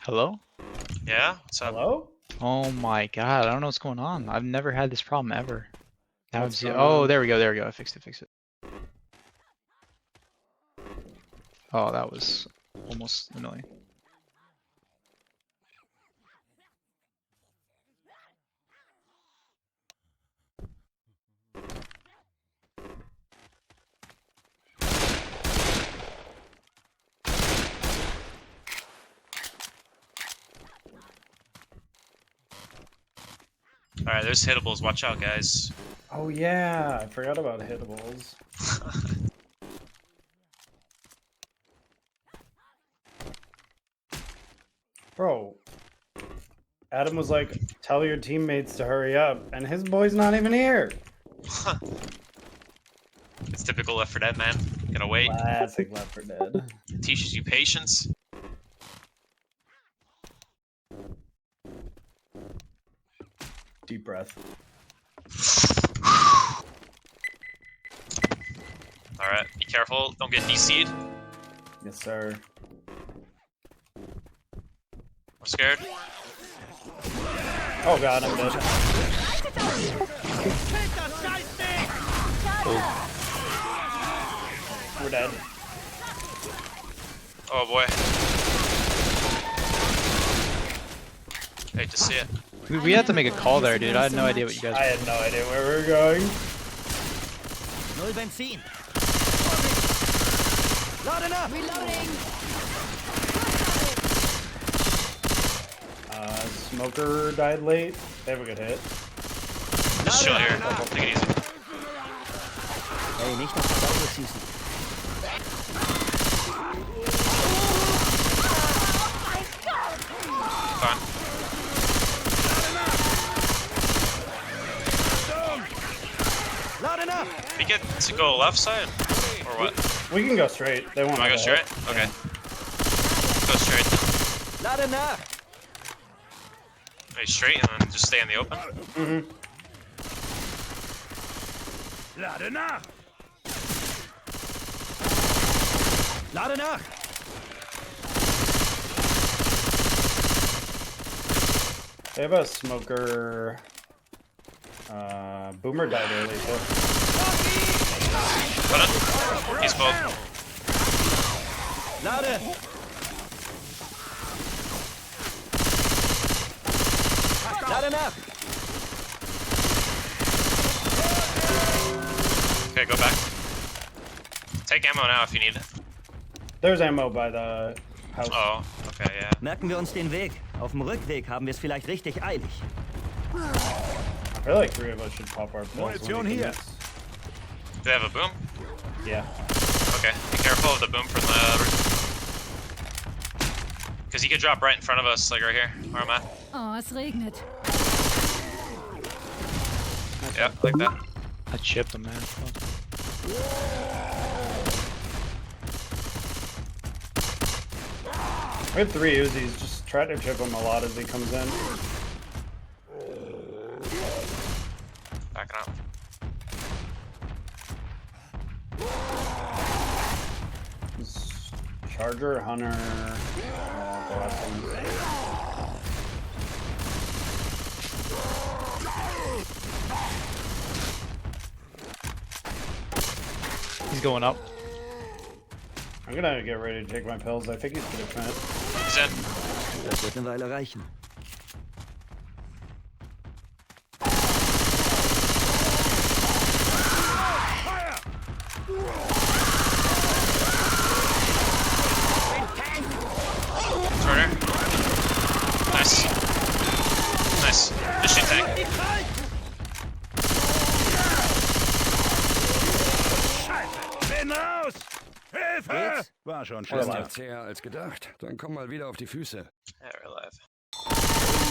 Hello? Yeah? What's up? Hello? Oh my god, I don't know what's going on. I've never had this problem ever. Now What's it's going oh, on? there we go. I fixed it. Oh, that was almost annoying. Alright, there's hittables. Watch out, guys. Oh yeah, I forgot about hittables. Bro, Adam was like, tell your teammates to hurry up, and his boy's not even here. It's typical Left 4 Dead, man. Gotta wait. Classic Left 4 Dead. It teaches you patience. Deep breath. Alright, be careful. Don't get DC'd. Yes, sir. I'm scared. Oh god, I'm dead. We're dead. Oh boy. Hate to see it. We had to make a call there, dude. I had no idea what you guys I had no idea where we were going. Null Benzin. Loading up. Reloading. Smoker died late. They have a good hit. Just chill here. Take it easy. Ey, nicht auf das Auto schießen. Fine. Loading up. We get to go left side? Or what? We can go straight. They won't. Am I go have a hit. straight? Okay. Go straight. Loading up. Wait, straight and then just stay in the open? Mm-hmm. Laden nach. Laden nach. They have a smoker. Boomer died early too. Put it. He's both. Lade. Laden nach. Okay, go back. Take ammo now if you need it. There's ammo by the house. Oh, okay, yeah. Merken wir uns den Weg. Auf dem Rückweg haben wir es vielleicht richtig eilig. I feel like 3 of us should pop our pills. Munition here. Do they have a boom? Yeah. Okay, be careful of the boom from the roof. Because he could drop right in front of us, like right here, where I'm at. Oh, es regnet. Yeah, like that. I chipped them, man. We have 3 Uzis. Just try to chip him a lot as he comes in. Backing up. Charger, Hunter. The last one. He's going up. I'm gonna get ready to take my pills. I think he's gonna commit. He's in. Das wird eine Weile reichen. Turner. Nice. Nice. Just shoot tank. Bin raus! Hilfe! Geht's? War schon Oder schlimmer. live. Zäher als gedacht. Dann komm mal wieder auf die Füße. Yeah, we're alive.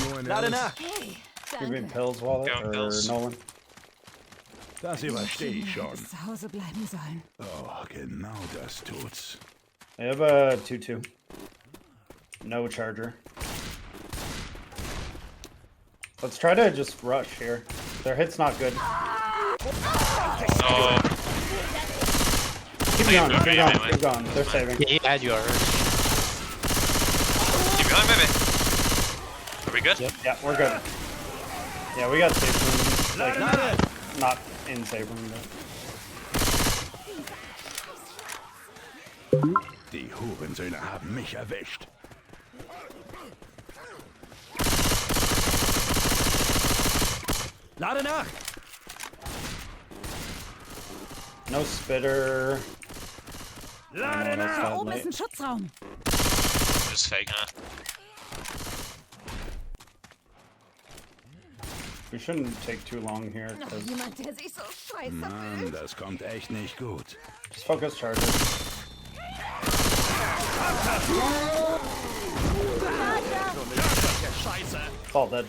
Nur in Laden Ernst. nach. Hey, Give me danke. pills, Wallet, Go, or pills. Nolan. Das überstehe ich schon. Hättest zu Hause bleiben sollen. Oh, genau das tut's. I have a 2-2. No charger. Let's try to just rush here. Their hit's not good. Oh, Keep I can going, move keep it going, anyway. keep going. They're saving. Yeah, he had you already. keep going, baby. we good? Yep. Yeah, we're good. Yeah, we got safe room. Like, not in safe room, but... Die Hurensöhne haben mich erwischt. Lade nach! No spitter. Lade that's nach! not Oben ist late. ein Schutzraum. Just faking it. We shouldn't take too long here, Noch because jemand, der sich so scheiße Mann, fühlt. das kommt echt nicht gut. just focus charges. It's all dead.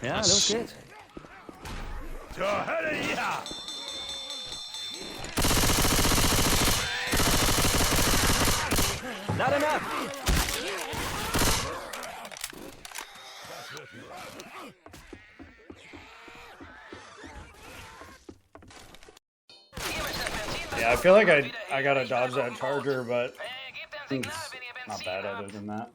Ja, los geht's. Zur Hölle, ja! Lade nach! Yeah, I feel like I gotta dodge that charger, but it's not bad other than that.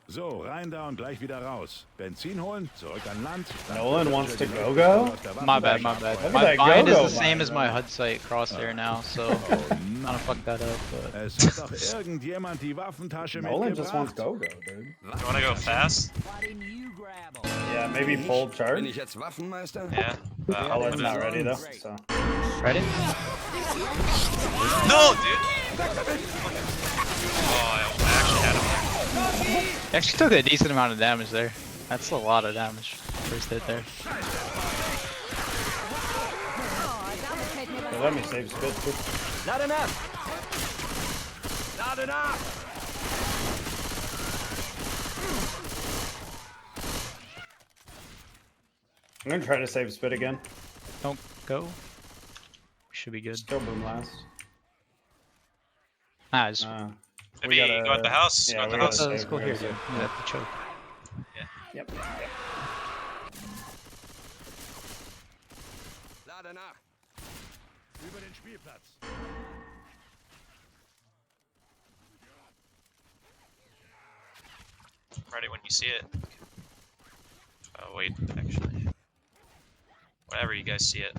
So, rein da und gleich wieder raus. Benzin holen, zurück an Land. dann Nolan bitte wants to die go Leute go? aus der My bad, Waffentasche my bad. abfeuern. at My that bind is go-go the same bind, as my though. HUD sight crosshair now, so I'm gonna fuck that up. But Es hat doch irgendjemand die Waffentasche Nolan just wants mitgebracht. go go, dude. You wanna go fast? Yeah, maybe full Bin charge. ich jetzt Waffenmeister? Yeah. Oh, it's not ready though. So ready? No, dude! Oh, I actually had him. He actually took a decent amount of damage there. That's a lot of damage. First hit there. they let me save spit too. Lade nach! Lade nach! I'm gonna try to save spit again. Don't go. We should be good. Still boom last. Ah, just Maybe go at the house. Yeah, go at the we gotta house. save. let's go we here, gotta dude. save. We have to choke. Yep. Lade nach! Über den Spielplatz. Ready when you see it. Oh wait, actually. Whenever you guys see it.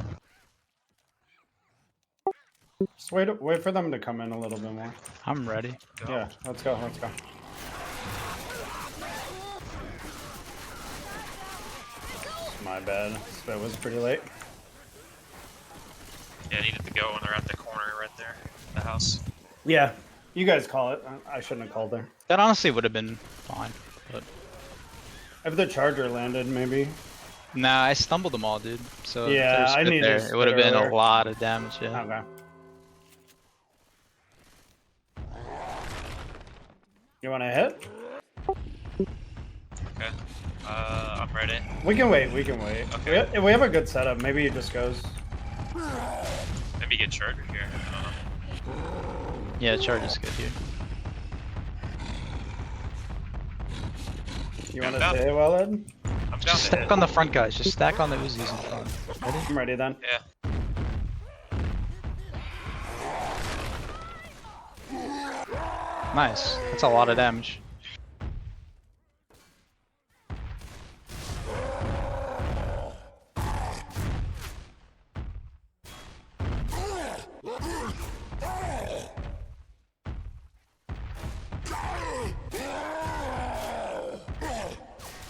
Just wait for them to come in a little bit more. I'm ready. Go. Yeah, let's go, let's go. My bad. Spit was pretty late. Yeah, I needed to go when they're at the corner right there. The house. Yeah, you guys call it. I shouldn't have called there. That honestly would have been fine, but If the charger landed, maybe. nah, I stumbled them all, dude. So if Yeah, there was I spit needed there, to it would have spit been earlier. a lot of damage. Yeah. Okay. You want to hit? Okay. I'm ready. We can wait. We can wait. Okay. We have a good setup. Maybe he just goes. Maybe get charger here. I don't know. Yeah, charge is good here. You want I'm to down. say it well, Ed? I'm down Just to stack hit. on the front, guys. Just stack on the Uzis in front. Ready? I'm ready then. Yeah. Nice. That's a lot of damage.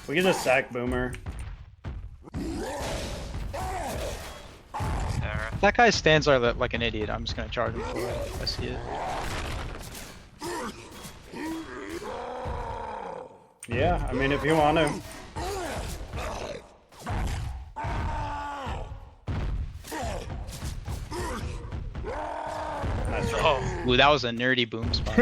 We can just sack Boomer. There. That guy stands there like an idiot. I'm just gonna charge him for it if I see it. Yeah, I mean, if you want to. Nice try. Oh, Ooh, that was a nerdy boom spot.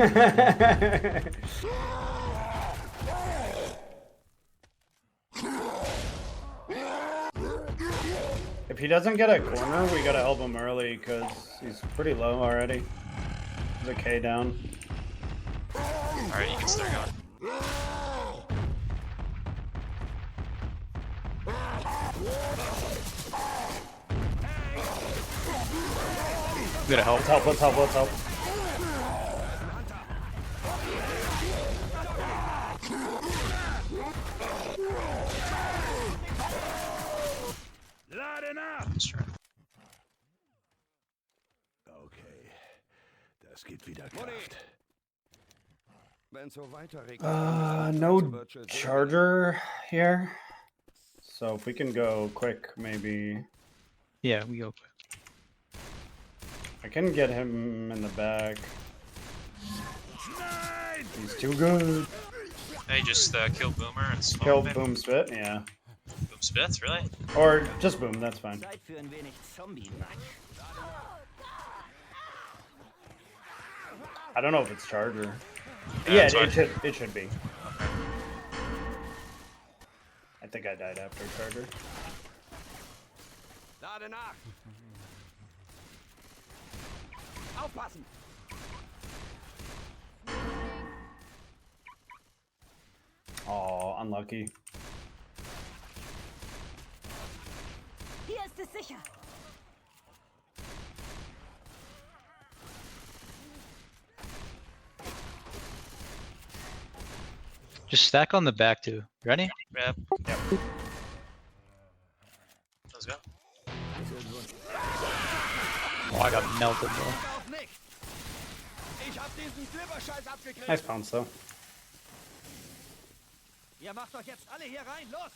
If he doesn't get a corner, we gotta help him early because he's pretty low already. He's a K down. alright, you can start going. We gotta help. Let's help, let's help, let's help. Let's try. Okay, das gibt wieder Kraft. Wenn so weiterregnet, No wird schon sehr charger here. So if we can go quick, maybe. Yeah, we go quick. I can get him in the back. He's too good. Hey, just kill Boomer and smoke Kill maybe? Boom Spit, yeah. Boom Spith, really? Or just Boom, that's fine. Zeit für ein wenig Zombie-Match. I don't know if it's charger. Yeah, Yeah, it's fine. it should be. I think I died after charger. Lade nach. Aufpassen. Oh, unlucky. Hier ist es sicher. Just stack on the back too. Ready? Yep. Let's go. Oh, I got melted, bro. Auf mich. Ich hab diesen Flipperscheiß abgekriegt. Nice bounce though. Ihr macht euch jetzt alle hier rein. Los.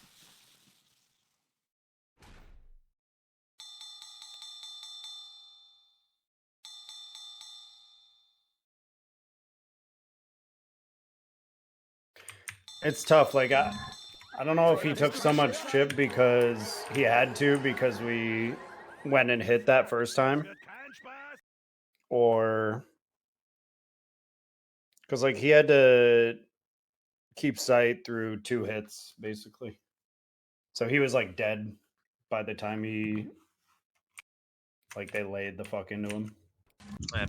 It's tough. Like I don't know if he took so much chip because he had to because we went and hit that first time, Kein Spaß. or because like he had to keep sight through 2 hits basically. So he was like dead by the time they laid the fuck into him.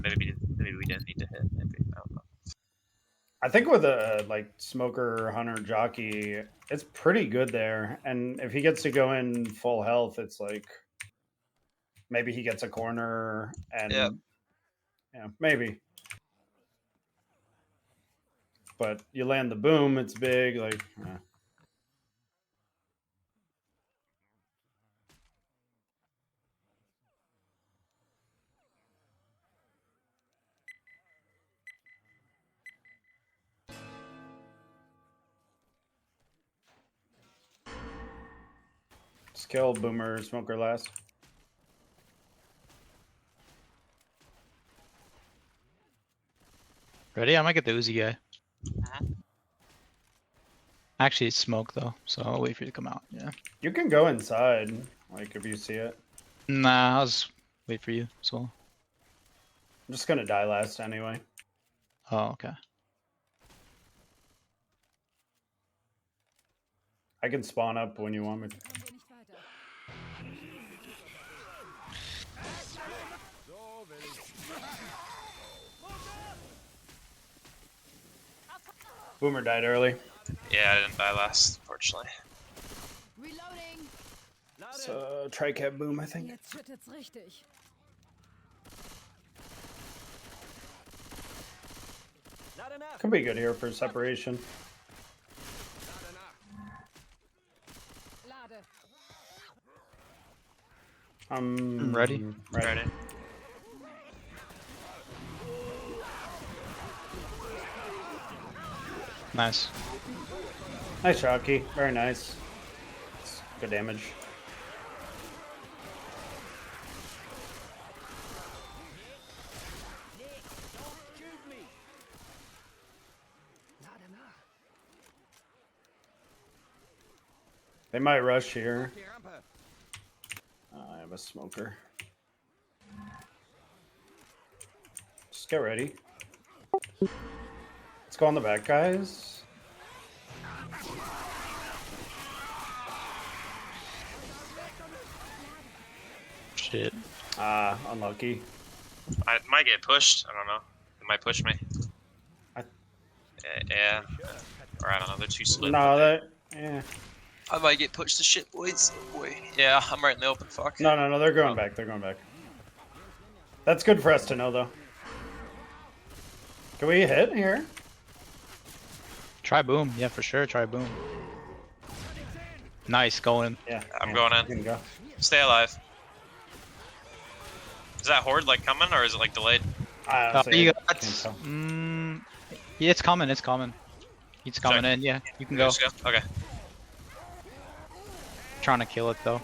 Maybe we didn't need to hit. Maybe I don't know. I think with a like smoker hunter jockey, it's pretty good there. And if he gets to go in full health, it's like maybe he gets a corner and Yep. yeah, maybe. But you land the boom, it's big. Like, just kill boomer, smoker last. Ready? I might get the Uzi guy. Uh-huh. Actually, it's smoke though, so I'll wait for you to come out. Yeah. You can go inside, like if you see it. Nah, I'll just wait for you. So. I'm just gonna die last anyway. Oh, okay. I can spawn up when you want me. Kommen wir nicht weiter. Boomer died early. Yeah, I didn't die last, unfortunately. Reloading. So tri-cap boom, I think. Jetzt schüttet's richtig. Lade nach. Could be good here for separation. Lade nach. Lade. I'm Ready? Ready? Nice. Nice jockey. Very nice. It's good damage. They might rush here. Die Rampe. I have a smoker. Just get ready. Let's go on the back, guys. Shit. Unlucky. I might get pushed. I don't know. It might push me. I- Yeah. Or I don't know. They're too split. No, that. Yeah. I might get pushed to shit, boys. Oh, boy. Yeah, I'm right in the open. Fuck. No. They're going back. They're going back. That's good for us to know, though. Can we hit here? Try boom. Yeah, for sure. Try boom. Nice going. Yeah. I'm yeah, going in. you can go. Stay alive. Is that horde like coming or is it like delayed? I honestly You can't got, tell. yeah, it's coming. It's coming. He's coming Check. in. Yeah, you can go. Just go. Okay. Trying to kill it though.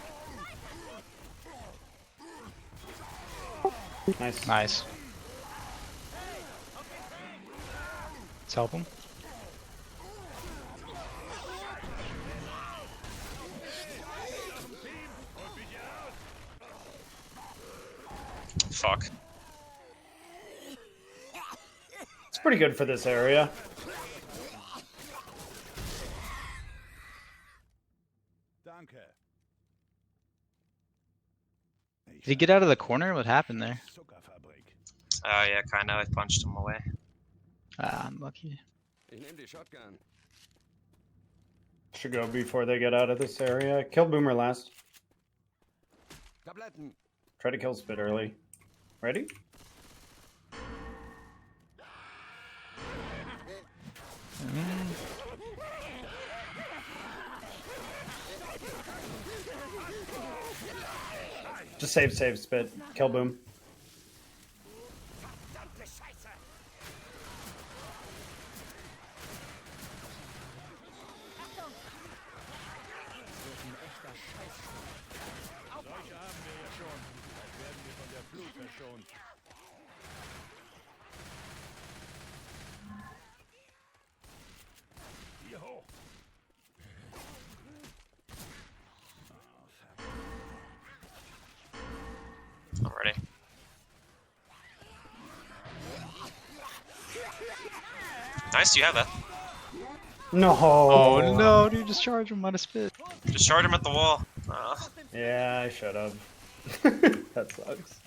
Nice. Nice. Let's help him. Fuck. It's pretty good for this area. Danke. Did he get out of the corner? What happened there? Zuckerfabrik. Yeah, kinda. I punched him away. Ah, unlucky. Ich nehme die Shotgun. Should go before they get out of this area. Kill Boomer last. Tabletten. Try to kill Spit early. Ready? Just save Spit. Kill Boom. Solche haben wir ja schon. Als werden wir von der Flut verschont. Hier hoch. Already. Nice, you have that. No. Oh no, dude, just charge him on a spit. Just charge him at the wall. Yeah, I should have. That sucks.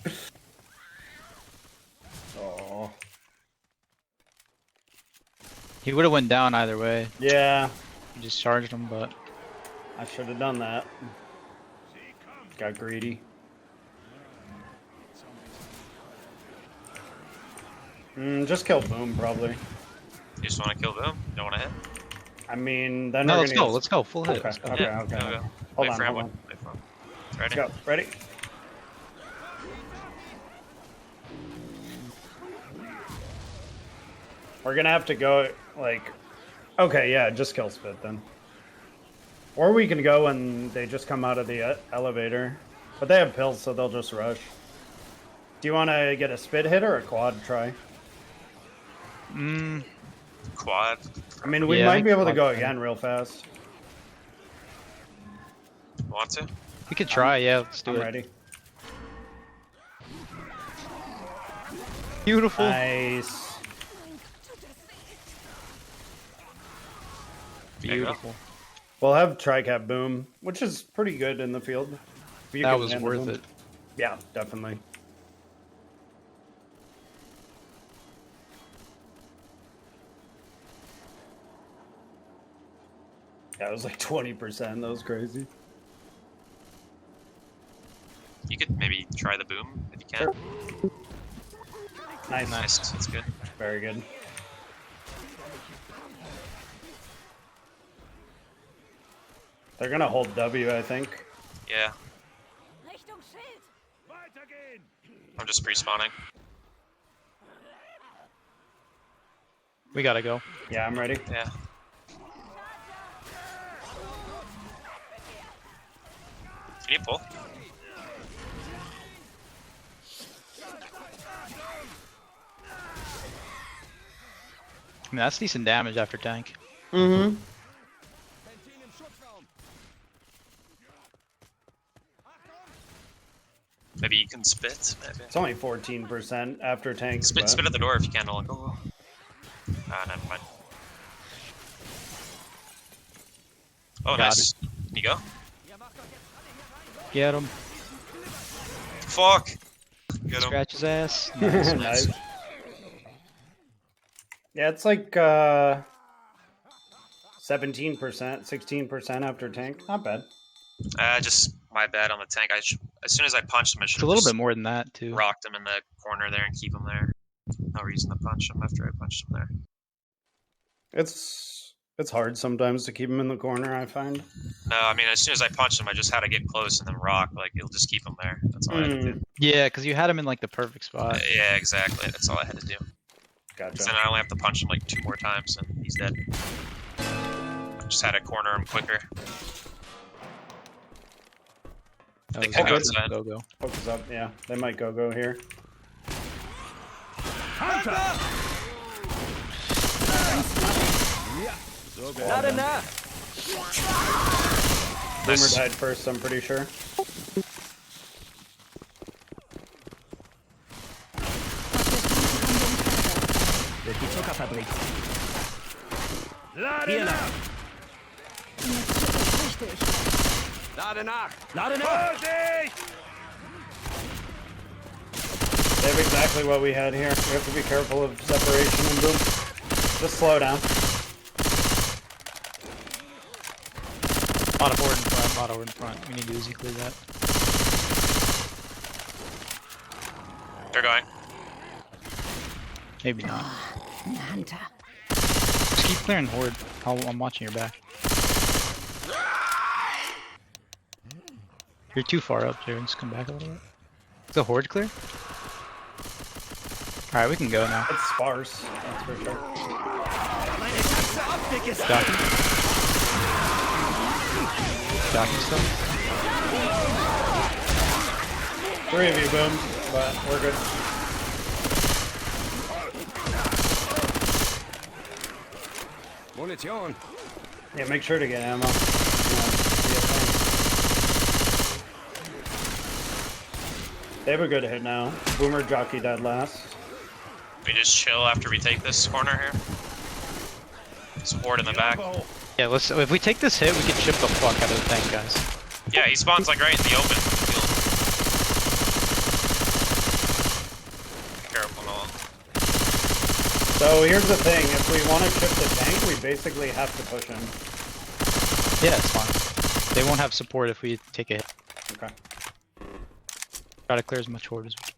Oh. He would have went down either way. Yeah, He just charged him, but I should have done that. Got greedy. Just kill Boom, probably. You just want to kill them? You don't want to hit? I mean, then no. we're Let's gonna go. Let's go. Full hit. Okay, Let's go. okay, Yeah, okay. go, go. Hold Wait on, for hold him. on. Wait for him. Let's Ready? go. Ready? We're gonna have to go, like... Okay, yeah, just kill Spit then. Or we can go when they just come out of the elevator. But they have pills, so they'll just rush. Do you want to get a Spit hit or a quad try? Quad. I mean, we Yeah, I might think be able to quad go try. again real fast. Want to? We could try. Yeah, let's do I'm it. ready. Beautiful. Nice. There you go. Beautiful. We'll have Tricap Boom, which is pretty good in the field. If you That can was handle worth Boom. it. Yeah, definitely. Yeah, it was like 20%. That was crazy. You could maybe try the boom if you can. Nice. Nice. That's good. Very good. They're gonna hold W, I think. Yeah. Richtung Schild. Weitergehen. I'm just respawning. We gotta go. Yeah, I'm ready. Yeah. Can you pull? I mean, that's decent damage after tank. Mm-hmm. Benzin im Schutzraum. Maybe you can spit. Maybe. It's only 14% after tank. Spit, spit at the door if you can. Like, oh. Ah, never mind. Oh, Got nice. You go. Get him. Fuck. Get him. Scratch his ass. Nice. Nice. Yeah, it's like 17%, 16% after tank. Not bad. Just my bad on the tank. As soon as I punched him, I should It's a little bit more than that too. rocked him in the corner there and keep him there. No reason to punch him after I punched him there. It's It's hard sometimes to keep him in the corner, I find. No, I mean, as soon as I punched him, I just had to get close and then rock. Like, it'll just keep him there. That's all I had to do. Yeah, because you had him in like the perfect spot. Yeah, exactly. That's all I had to do. Gotcha. So then I only have to punch him like 2 more times and he's dead. Just had to corner him quicker. That They was could go good. outside. Go. Focus up, yeah. They might go here. Lade nach! Boomer Nice. died first, I'm pretty sure. Durch die Zuckerfabrik. Lade Hier nach! lang. Richtig. Lade nach! Lade nach! Vorsicht! They have exactly what we had here. We have to be careful of separation and boom. Just slow down. Bot forward in front. Bot over in front. We need to Uzi clear that. They're going. Maybe not. Hunter. Just keep clearing horde. I'm watching your back. You're too far up, Jared. Just come back a little bit. Is the horde clear? Alright, we can go now. It's sparse, that's for sure. Meine ganze Optik ist... Jockey. Jockey stuff. 3 of you, boom, but we're good. Munition! Yeah, make sure to get ammo. Yeah, they have a good hit now. Boomer Jockey died last. We just chill after we take this corner here. There's a horde in the back. Yeah, let's. If we take this hit, we can chip the fuck out of the tank, guys. Yeah, he spawns like right in the open field. Careful, Nolan. So here's the thing, if we want to chip the tank, we basically have to push him. Yeah, it's fine. They won't have support if we take a hit. Okay. Try to clear as much horde as we can.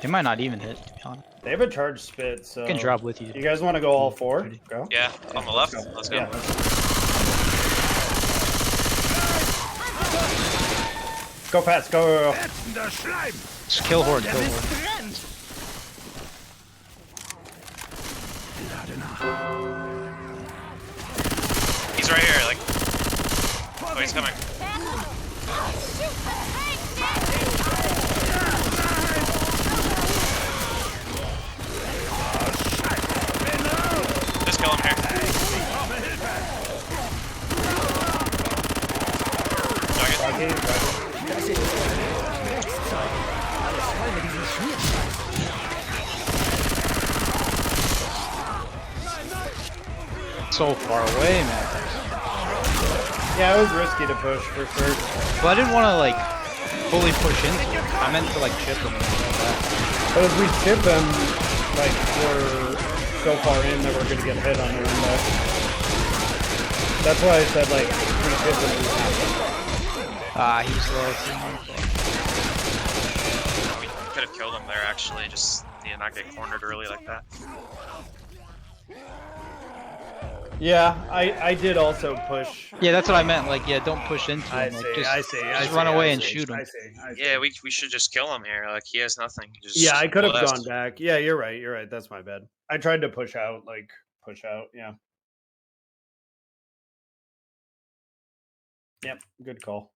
They might not even hit, to be honest. They have a charge spit, so... I can drop with you. You guys want to go all 4? Go. Yeah, on the left. Let's go. Yeah, go fast, go. Ätzender Schleim! Just kill horde, kill horde. Lade nach! He's right here, like. Oh, he's coming. Just kill him here. Target. Jockey, Jockey. Das ist... Dreckszeug. Alles voll mit diesem Schmierscheiß. So far away, man. Yeah, it was risky to push, for sure. Well, I didn't want to, like, fully push into it. I meant to, like, chip them. But if we chip them, like, we're so far in that we're going to get hit on the window. That's why I said, like, if we chip them, we have to. Ah, he's low. We could have killed him there, actually. Just need to not get cornered early like that. Yeah, I did also push. Yeah, that's what I meant. Like, yeah, don't push into him. Like, just run away and shoot him. I see. Yeah, we should just kill him here. Like, he has nothing. Just Yeah, I could have blast. gone back. Yeah, you're right. That's my bad. I tried to push out, yeah. Yep, good call.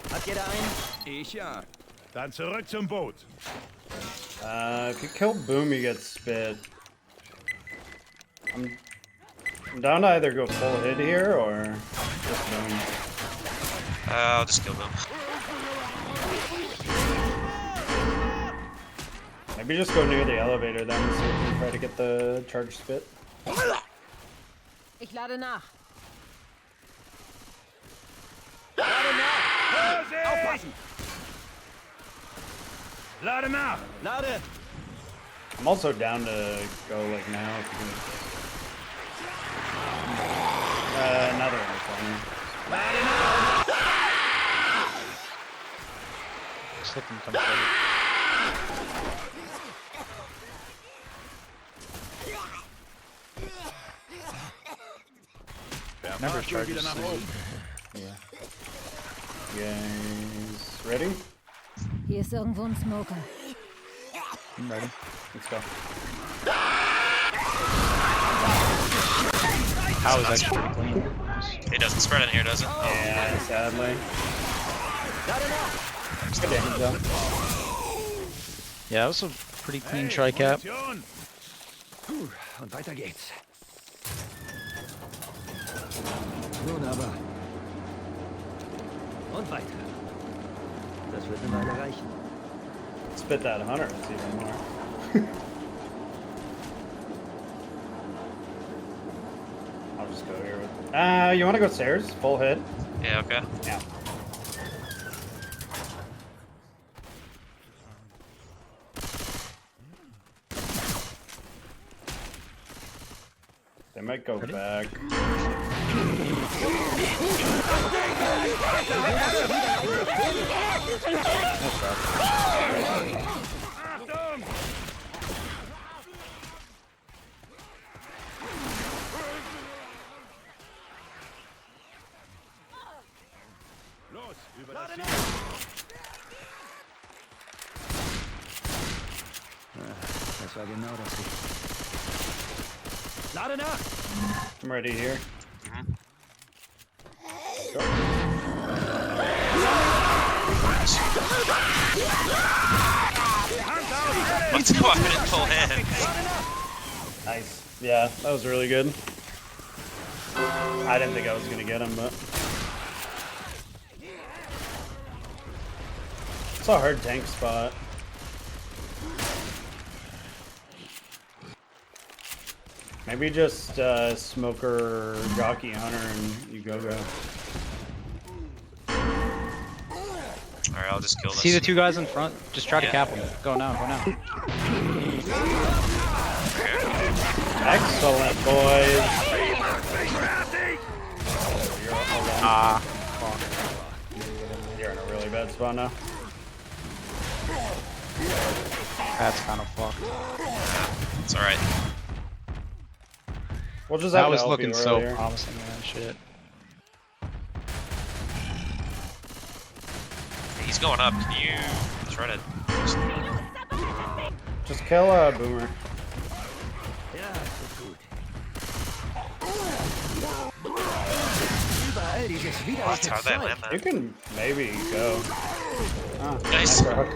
Hat jeder einen? Ich ja. Dann zurück zum Boot. If you kill Boom, you get spit. I'm down to either go full hit here or just Boom. I'll just kill them. Maybe just go near the elevator then, so we can try to get the charge spit. Ich lade nach. Aufpassen! Lade nach! Lade! I'm also down to go like now. Another one. Just let them come forward. Never Fahrstuhl wieder charges. nach oben. Yeah. Guys, ready? Hier ist irgendwo ein Smoker. I'm ready. Let's go. How is actually pretty clean. It doesn't spread in here, does it? Yeah, sadly. Good damage though. Yeah, that was a pretty clean tri-cap. Munition. Puh, und weiter geht's. Nun aber. Und weiter. Das wird eine Weile reichen. Spit that 100, it's even more. I'll just go here with. You want to go stairs? Full hit. Yeah, okay. Yeah. They might go back. Los, über das Ziel. Das war genau das Richtige. Lade nach! I'm ready here. Go. Let's go ahead and pull in. Nice. Yeah, that was really good. I didn't think I was gonna get him, but it's a hard tank spot. Maybe just smoker, jockey, hunter, and you go. Alright, I'll just kill this. See the two guys in front? Just try to Yeah. cap them. Go now, go now. Excellent, boys. Ah, You're in a really bad spot now. that's kind of fucked. It's alright. We'll just have That to was help looking you so earlier. promising, man. Shit. He's going up. Can you try to... Just kill Boomer. Ja, ist gut. Überall dieses What? widerliche How'd they Zeug. land You that? can maybe go. Ah, Nice. rock.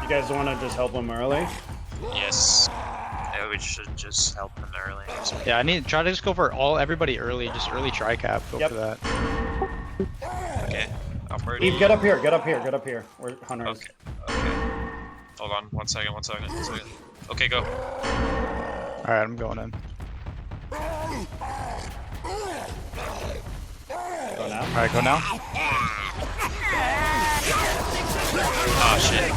You guys want to just help him early? Yes. Yeah, we should just help him early. Yeah, I need try to just go for everybody early. Just early tri-cap. Go Yep. for that. Okay. I'm ready. Eve, get up here, get up here, get up here. We're hunters. Okay. Okay. Hold on. One second. Okay, go. All right, I'm going in. Go now. All right, go now. Oh, shit.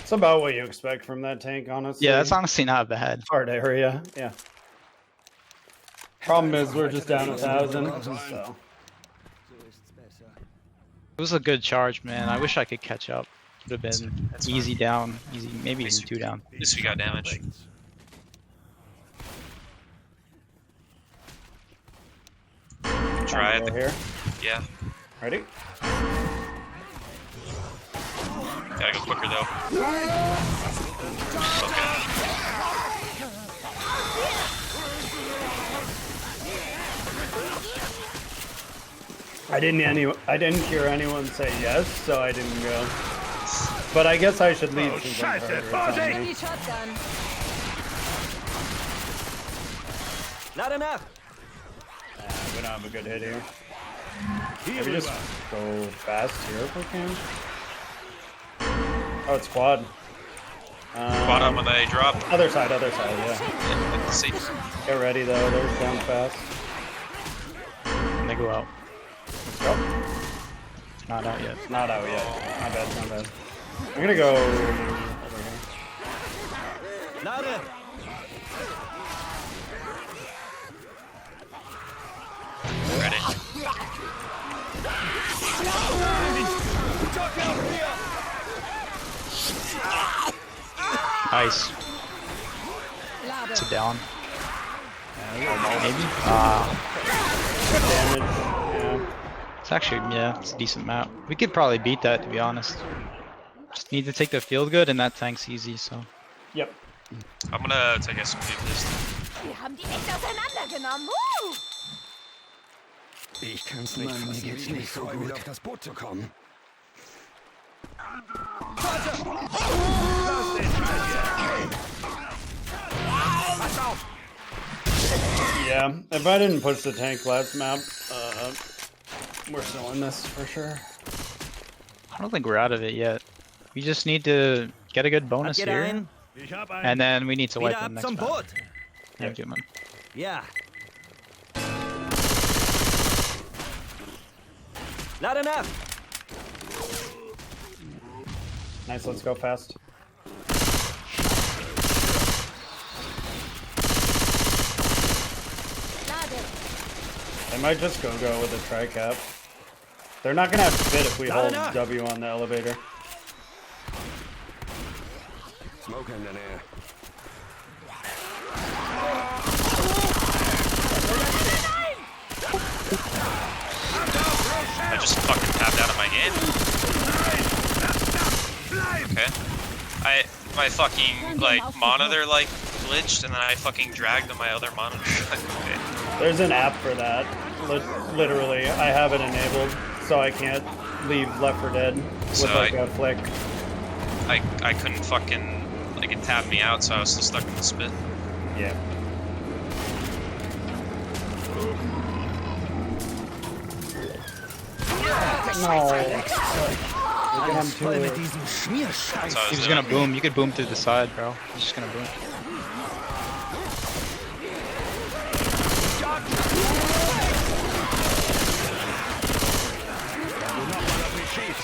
It's about what you expect from that tank, honestly. Yeah, that's honestly not bad. hard area. Yeah. Problem is, we're just down 1,000. So. So ist's besser. It was a good charge, man. I wish I could catch up. Would have been That's easy down, easy, maybe even Least- 2 down. At least we got damage. Try Go it. here. Yeah. Ready? Gotta go quicker though. Okay. I didn't hear anyone say yes, so I didn't go. But I guess I should leave. Oh, since I'm Scheiße, harder, it's on me. Die Shotgun. Lade nach! We don't have a good hit here. Hier Maybe just rüber. go fast here if we can. Oh, it's quad. Bottom when they drop. Other side, yeah. Yeah, let's see. Get ready though, they're down fast. And they go out. Let's go. Not out yet. Not out yet. Not bad. I'm gonna go over here. Lade! Ready. Nice. Lade. It's a down. Maybe? Damage. Yeah. It's actually, yeah, it's a decent map. We could probably beat that, to be honest. Just need to take the field good, and that tank's easy, so. Yep. I'm gonna take a sweep this. Wir haben die echt auseinandergenommen. Ich kann's nicht Mann, mir fassen, geht's wie ich nicht so freu, gut. wieder auf das Boot zu kommen. Yeah. If I didn't push the tank last map, we're still in this for sure. I don't think we're out of it yet. We just need to get a good bonus Geht here, ein. Ich hab einen. and then we need to wipe Wieder them ab next zum map. Boot. Thank you, man. Ja. Lade nach. Nice, let's go fast. Lade. They might just go with a tri-cap. They're not gonna have fit if we hold enough. W on the elevator. Smoker in der Nähe. I just fucking tapped out of my game. Okay. My fucking like monitor like glitched and then I fucking dragged on my other monitor. Okay. There's an app for that. Literally, I have it enabled, so I can't leave Left 4 Dead with So like a flick. I couldn't fucking like it tapped me out, so I was still stuck in the spit. Yeah. No. Look at him Voll mit too. diesem Schmierscheiß. So I He was was gonna boom. You could boom through the side, bro. He's just gonna boom.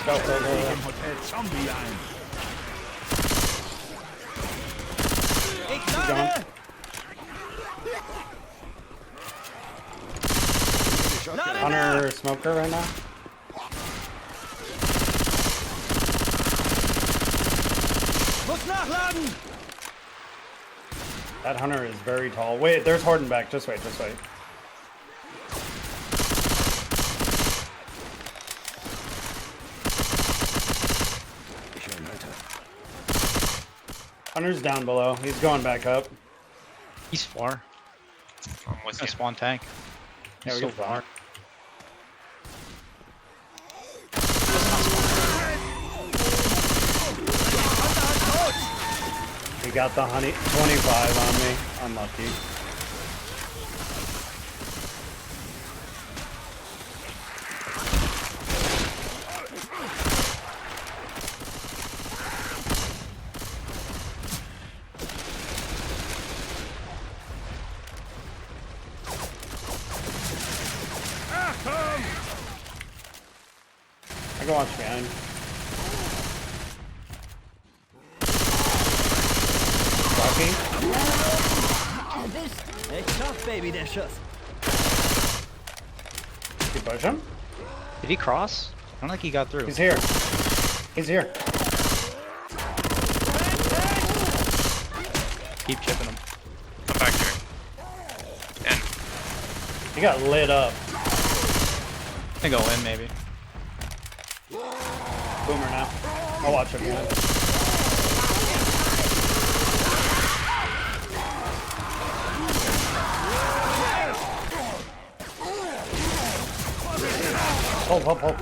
Go, go, go. Im Hotel Zombie ein. Ich Gone. lade. Lade nach. Hunter smoker right now. Muss nachladen. That hunter is very tall. Wait, there's Horden back. Just wait, just wait. Ich höre ihn weiter. Hunter's down below. He's going back up. He's far. I'm with A you. spawn tank. Yeah, He's we so can far. He got the honey 25 on me. Unlucky. I can watch behind. Lucky. Erwischt. Echt tough, Baby, der Schuss. You push him? Did he cross? I don't think he got through. He's here. He's here. Keep chipping him. Come back here. And He got lit up. I think I'll win, maybe. Boomer now. I'll watch him behind. Hold, hold, hold.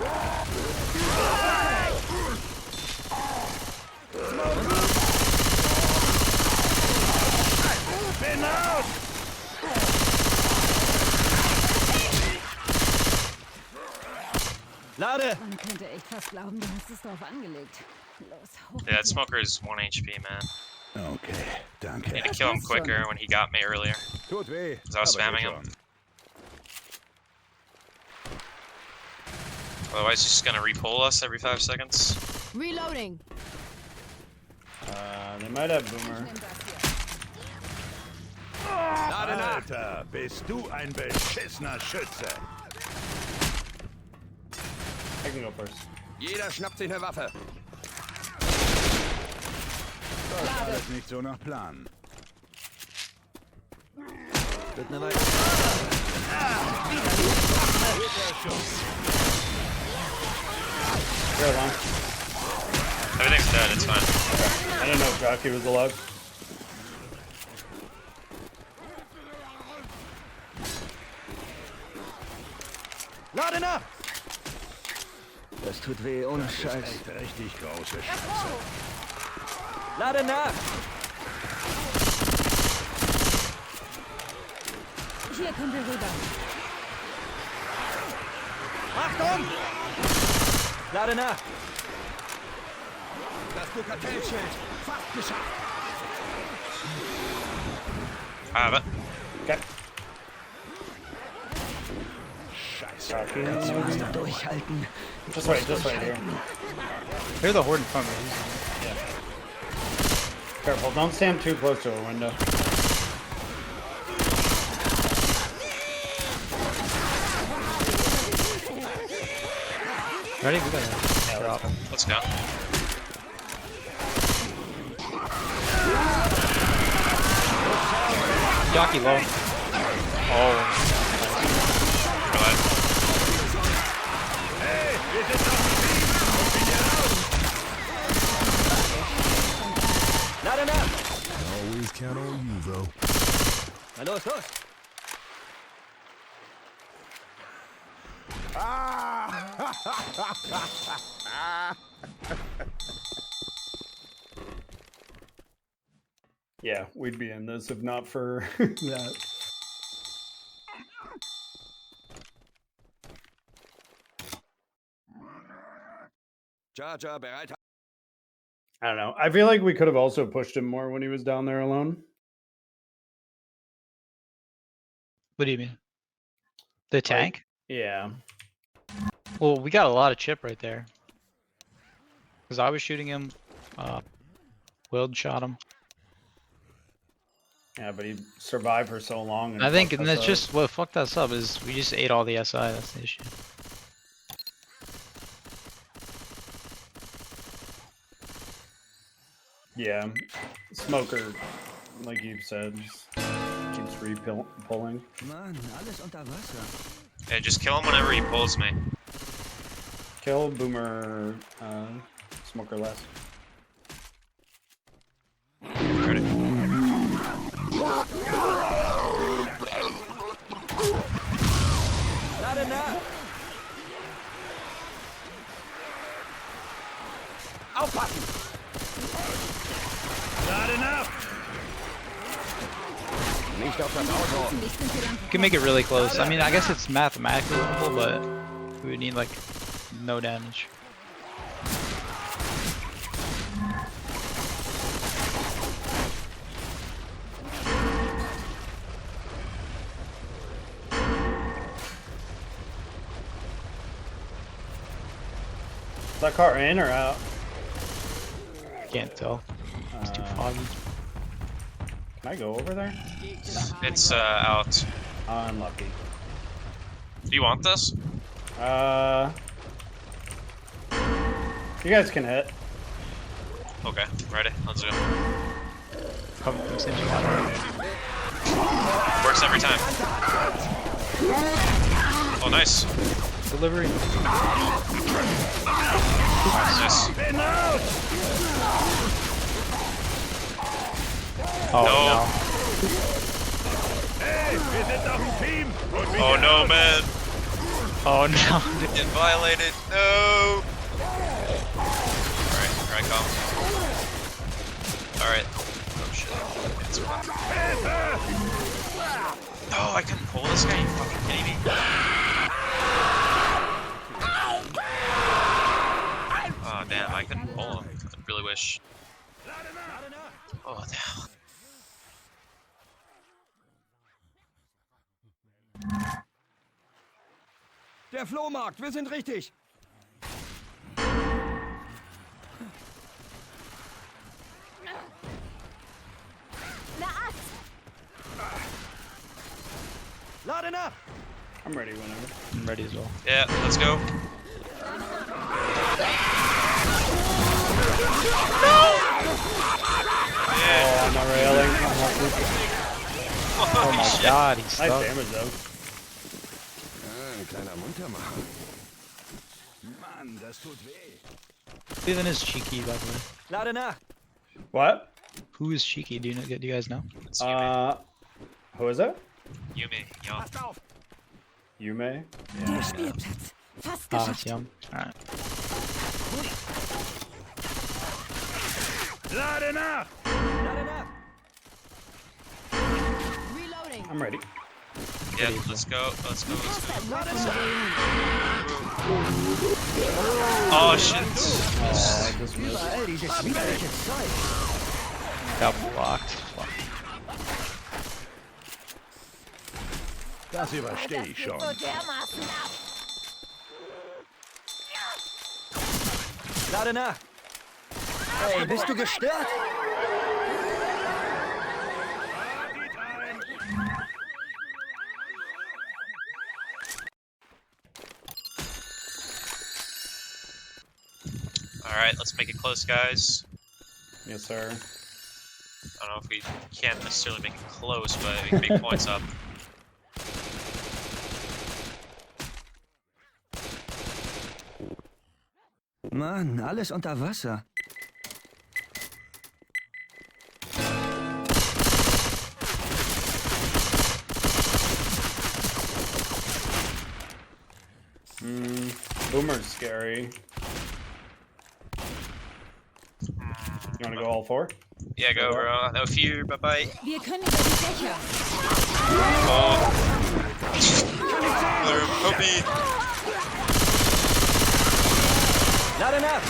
Bin out! Lade. Man könnte echt fast glauben, du hast es drauf angelegt. Los, hoch. yeah, that smoker is 1 HP, man. Okay, I danke. need to kill him quicker when he got me earlier. Tut weh. Because I was aber spamming geht him. schon. Otherwise, he's just gonna repull us every 5 seconds. Reloading. They might have Boomer. Alter, bist du ein beschissener Schütze. I can go first. Jeder schnappt sich eine Waffe. Das ist alles nicht so nach Plan. Wird eine Weile. Good, huh? Everything's dead, it's fine. I didn't know if Jockey was alive. Lade nach! Das tut weh, ohne Scheiß. Echt richtig große Scheiße. Lade nach! Hier können wir rüber. Achtung! Lade nach! Das Bukatell-Schild. Fast geschafft. I have it. Okay. Scheiße. Jockey. Musst du durchhalten. Just wait here. Here's the horde in front of me. Careful, don't stand too close to a window. Ready? We got Yeah, drop. Let's go. Jockey low. Oh. Reload. Hey, wir sind auf dem Team. Und wieder raus. Lade nach! Always count on you, though. Na los, los! Yeah, we'd be in this if not for that. Jar Jar bereit. I don't know. I feel like we could have also pushed him more when he was down there alone. What do you mean? The tank? Yeah. Well, we got a lot of chip right there. Because I was shooting him. Wild shot him. Yeah, but he survived for so long. And I think, fucked and us that's up. just what fucked us up is we just ate all the SI. That's the issue. Yeah. Smoker, like you said, just keeps pulling. Mann, alles unter Wasser. Yeah, just kill him whenever he pulls me. Kill Boomer, Smoker last. Ready? Lade nach! Aufpassen! Lade nach. Nicht auf das Auto. You can make it really close. I mean, I guess it's mathematically doable, but we would need like no damage. Is that car in or out? Can't tell. It's too foggy. Can I go over there? It's out. Unlucky. Do you want this? You guys can hit. Okay, ready. Let's go. Come from Central Water. Works every time. Oh, nice. Delivery. Nice. Oh No. no. Hey, wir sind auf dem Team. Und wieder Oh no, raus. man. Oh no. Get violated. No. Alright, here I come. Alright. Oh shit. It's fine. No, I couldn't pull this guy. You fucking kidding me? Oh damn, I couldn't pull him. I really wish. Oh, no. Der Flohmarkt, wir sind richtig. Laden ab! I'm ready whenever. I'm ready as well. Yeah, let's go. Yeah. Oh, I'm not railing. I'm not Oh my god, he's nice stuck. damage though. Ein kleiner Muntermacher. Mann, das tut weh. Steven is cheeky, by the way. Lade nach! What? Who is cheeky? Do you guys know? It's Yume. Who is it? Yume, yeah. Passt auf! Yume? Der Spielplatz. Fast Ah, geschafft. it's Yum. Alright. Lade nach! Lade nach! Reloading. I'm ready. Yeah, let's go. Let's go. Let's go. Oh shit. Oh, this missed. Überall dieses widerliche Zeug. Got blocked. Fuck. Das überstehe ich schon. dermaßen ab. Lade nach! Hey, bist du gestört? Alright, let's make it close, guys. Yes, sir. I don't know if we can't necessarily make it close, but we can make points up. Mann, alles unter Wasser. Boomer's scary. You wanna go all four? Yeah, go, bro. No fear. Bye bye. Wir können über die Dächer. Oh. Help me. Lade nach!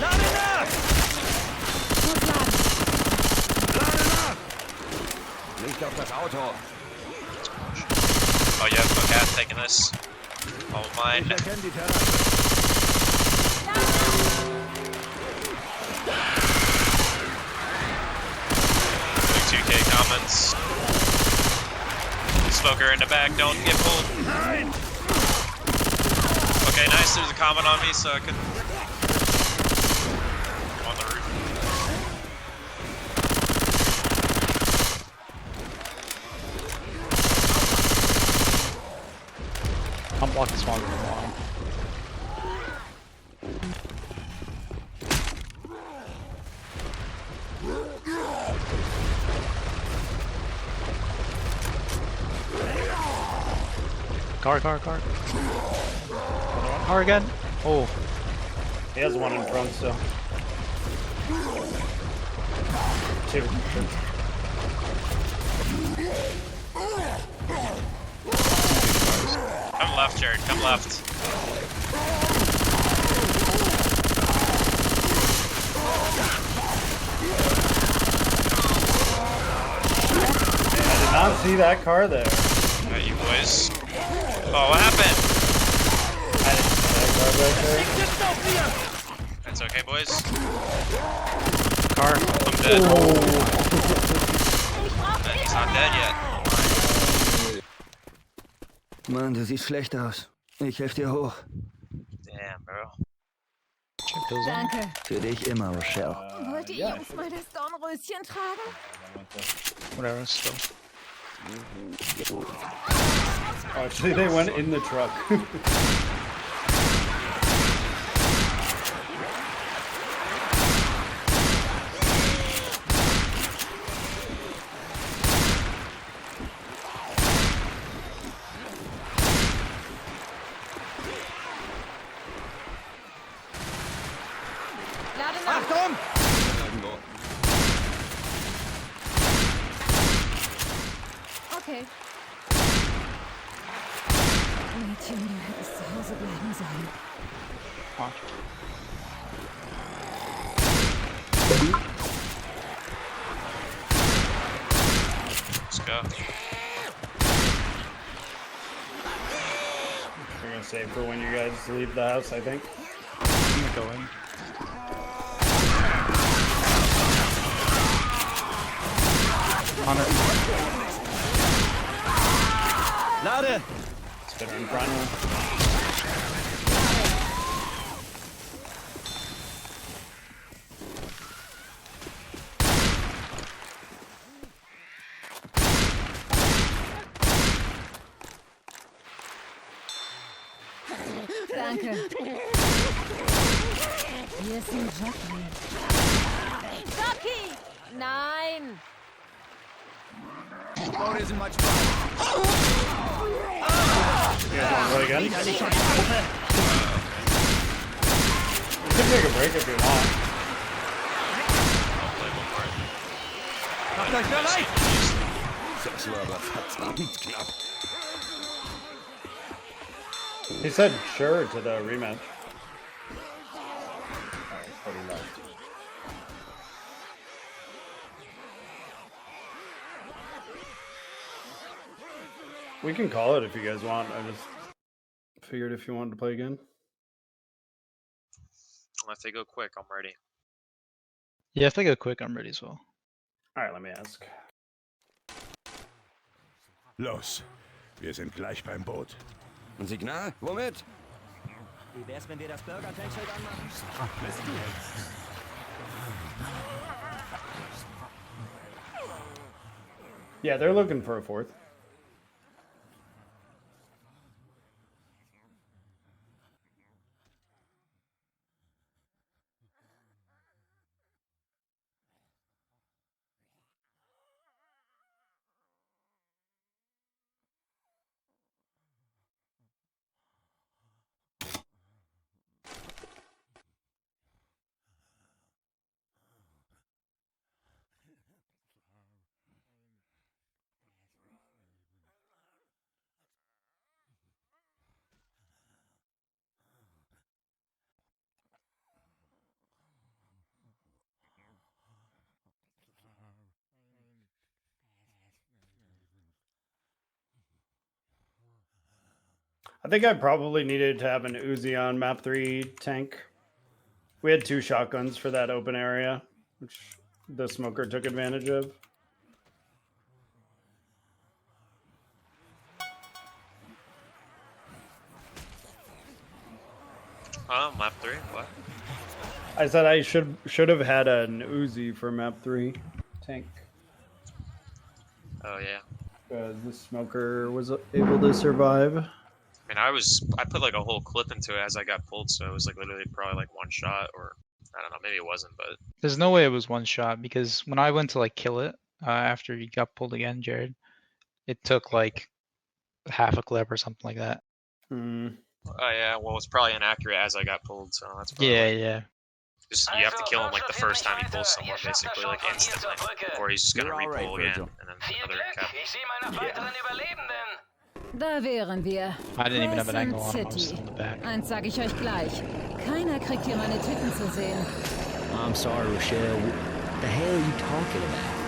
Lade nach! Lade nach! Nicht auf das Auto. Oh yeah, okay, I'm taking this. Oh, mine. Ich erkenne die Terrasse. 2K comments. Smoker in the back, don't get pulled. Okay, nice. There's a comment on me, so I could. I'm on the roof. I'm blocking smaller than one. Car. Car again. Oh, He has one in front, so. Two. Come left, Jared. Come left. I did not see that car there. Alright, you boys. Oh, what happened? I didn't see that car back there. That's okay, boys. car. I'm dead. And he's not dead yet. Mann, du siehst schlecht aus. Ich helf dir hoch. Damn, bro. Check those out. Danke. Für dich immer, Rochelle. Wollt ihr Jungs mal das Dornröschen tragen? Whatever, still. Oh, actually, they went in the truck. Lade nach. Achtung! Okay. Mädchen, du hättest zu Hause bleiben sollen. Watch. Let's go. We're gonna save for when you guys leave the house, I think. I'm gonna go in. On it. Lade! Spinner in front. Danke. Hier ist ein Jockey. Jockey! Nein! Boat isn't much fun. You guys wanna play again? You can take a break if you want. I'll play one more. Macht euch bereit! Das war aber verdammt knapp. He said sure to the rematch. Alright, but he left. We can call it if you guys want. I just figured if you wanted to play again. If they go quick, I'm ready. Yeah, if they go quick, I'm ready as well. Alright, let me ask. Los, wir sind gleich beim Boot. Ein Signal? Womit? Wie wär's, wenn wir das Burger-Tankschild anmachen? Yeah, they're looking for a fourth. I think I probably needed to have an Uzi on map 3 tank. We had 2 shotguns for that open area, which the smoker took advantage of. Map 3? What? I said I should have had an Uzi for map 3 tank. Oh yeah. Because the smoker was able to survive. I mean, I put like a whole clip into it as I got pulled, so it was like literally probably like one shot, or I don't know, maybe it wasn't, but There's no way it was one shot because when I went to like kill it after you got pulled again, Jared, it took like half a clip or something like that. Hmm. oh yeah, well it's probably inaccurate as I got pulled, so that's probably Yeah, yeah. just you have to kill him like the first time he pulls someone, basically like instantly, or he's just gonna You're all right, re-pull again, Virgil. and then another cap. Ich sehe meine weiteren Überlebenden. Da wären wir. I didn't even have an angle on him. I was Crescent still in the back. Eins sag ich euch gleich. Keiner kriegt hier meine Titten zu sehen. I'm sorry, Rochelle. What the hell are you talking about?